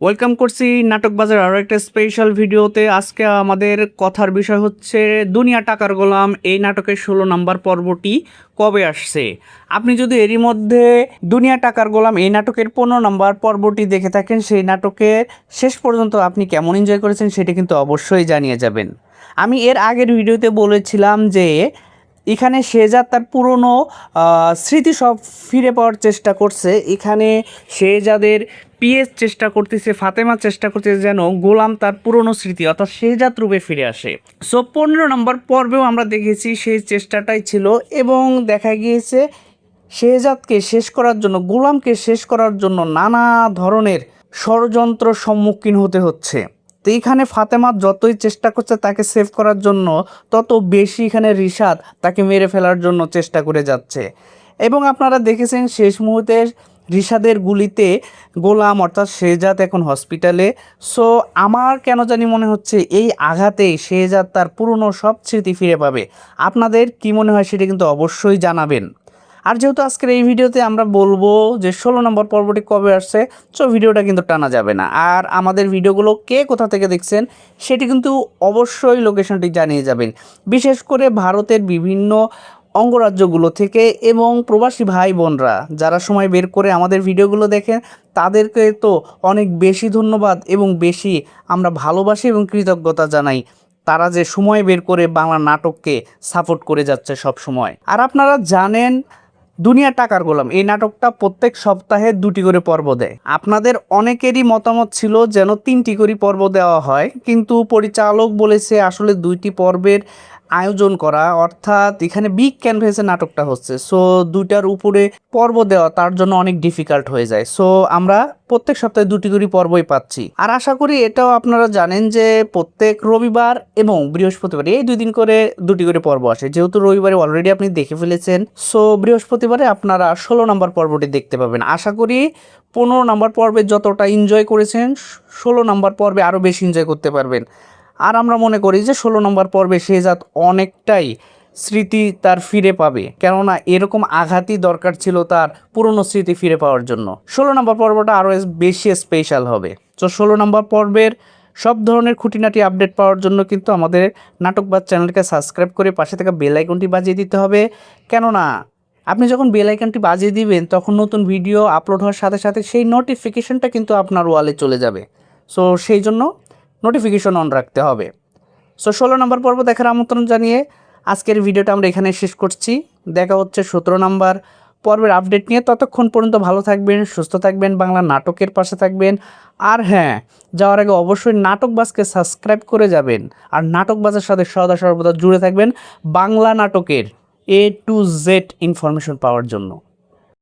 Welcome করছি নাটক বাজার আরও একটা স্পেশাল ভিডিওতে। আজকে আমাদের কথার বিষয় হচ্ছে দুনিয়া টাকার গোলাম এই নাটকের 16 নম্বর পর্বটি কবে আসছে। আপনি যদি এরই মধ্যে দুনিয়া টাকার গোলাম এই নাটকের 15 নম্বর পর্বটি দেখে থাকেন, সেই নাটকের শেষ পর্যন্ত আপনি কেমন এনজয় করেছেন সেটা কিন্তু অবশ্যই জানিয়ে যাবেন। আমি এর আগের ভিডিওতে বলেছিলাম যে এখানে শেহজাদ তার পুরনো স্মৃতি সব ফিরে পাওয়ার চেষ্টা করছে। এখানে শেহজাদের পিএস চেষ্টা করতেছে, ফাতেমা চেষ্টা করতেছে যেন গোলাম তার পুরনো স্মৃতি অর্থাৎ শেহজাদ রূপে ফিরে আসে। সো 15 নম্বর পর্বেও আমরা দেখেছি সেই চেষ্টাটাই ছিল এবং দেখা গিয়েছে শেহজাদকে শেষ করার জন্য, গোলামকে শেষ করার জন্য নানা ধরনের ষড়যন্ত্র সম্মুখীন হতে হচ্ছে। তো এইখানে ফাতেমা যতই চেষ্টা করছে তাকে সেভ করার জন্য, তত বেশি এখানে রিশাদ তাকে মেরে ফেলার জন্য চেষ্টা করে যাচ্ছে। এবং আপনারা দেখেছেন শেষ মুহূর্তে রিশাদের গুলিতে গোলাম অর্থাৎ শেহজাদ এখন হসপিটালে। সো আমার কেন জানি মনে হচ্ছে এই আঘাতেই শেহজাদ তার পুরনো সব স্মৃতি ফিরে পাবে। আপনাদের কি মনে হয় সেটা কিন্তু অবশ্যই জানাবেন। আর যেহেতু আজকের এই ভিডিওতে আমরা বলবো যে 16 নম্বর পর্বটি কবে আসছে, সো ভিডিওটা কিন্তু টানা যাবে না। আর আমাদের ভিডিওগুলো কে কোথা থেকে দেখছেন সেটি কিন্তু অবশ্যই লোকেশনটি জানিয়ে যাবেন। বিশেষ করে ভারতের বিভিন্ন অঙ্গরাজ্যগুলো থেকে এবং প্রবাসী ভাই বোনরা যারা সময় বের করে আমাদের ভিডিওগুলো দেখেন, তাদেরকে তো অনেক বেশি ধন্যবাদ এবং বেশি আমরা ভালোবাসি এবং কৃতজ্ঞতা জানাই। তারা যে সময় বের করে বাংলা নাটককে সাপোর্ট করে যাচ্ছে সব সময়। আর আপনারা জানেন দুনিয়া টাকার গোলাম এই নাটকটা প্রত্যেক সপ্তাহে 2টি করে পর্ব দেয়। আপনাদের অনেকেরই মতামত ছিল যেন 3টি করে পর্ব দেওয়া হয়, কিন্তু পরিচালক বলেছে আসলে 2টি পর্বের আয়োজন করা, অর্থাৎ এখানে বিগ ক্যানভাসে নাটকটা হচ্ছে। সো 2টার উপরে পর্ব দেওয়া তার জন্য অনেক ডিফিকাল্ট হয়ে যায়। সো আমরা প্রত্যেক সপ্তাহে 2টি করে পর্বই পাচ্ছি। আর আশা করি এটাও আপনারা জানেন যে প্রত্যেক রবিবার এবং বৃহস্পতিবার এই 2 দিন করে 2টি করে পর্ব আসে। যেহেতু রবিবারে অলরেডি আপনি দেখে ফেলেছেন, সো বৃহস্পতিবারে আপনারা 16 নম্বর পর্বটি দেখতে পাবেন। আশা করি 15 নম্বর পর্বে যতটা এনজয় করেছেন 16 নম্বর পর্বে আরও বেশি এনজয় করতে পারবেন। আর আমরা মনে করি যে 16 নম্বর পর্বে শেহজাদ অনেকটাই স্মৃতি তার ফিরে পাবে, কেননা এরকম আঘাতই দরকার ছিল তার পুরনো স্মৃতি ফিরে পাওয়ার জন্য। 16 নম্বর পর্বটা আরও বেশি স্পেশাল হবে। তো 16 নম্বর পর্বের সব ধরনের খুঁটিনাটি আপডেট পাওয়ার জন্য কিন্তু আমাদের নাটকবাজ চ্যানেলকে সাবস্ক্রাইব করে পাশে থাকা বেল আইকনটি বাজিয়ে দিতে হবে। কেননা আপনি যখন বেল আইকনটি বাজিয়ে দিবেন তখন নতুন ভিডিও আপলোড হওয়ার সাথে সাথে সেই নোটিফিকেশনটা কিন্তু আপনার ওয়ালে চলে যাবে। সো সেই জন্য নোটিফিকেশন অন রাখতে হবে। সো 16 নম্বর পর্ব দেখার আমন্ত্রণ জানিয়ে আজকের ভিডিওটা আমরা এখানে শেষ করছি। দেখা হচ্ছে 17 নম্বর পর্বের আপডেট নিয়ে। ততক্ষণ পর্যন্ত ভালো থাকবেন, সুস্থ থাকবেন, বাংলা নাটকের পাশে থাকবেন। আর হ্যাঁ, যাওয়ার আগে অবশ্যই নাটকবাজকে সাবস্ক্রাইব করে যাবেন। আর নাটকবাজের সাথে সদা সর্বদা জুড়ে থাকবেন বাংলা নাটকের A to Z ইনফরমেশন পাওয়ার জন্য।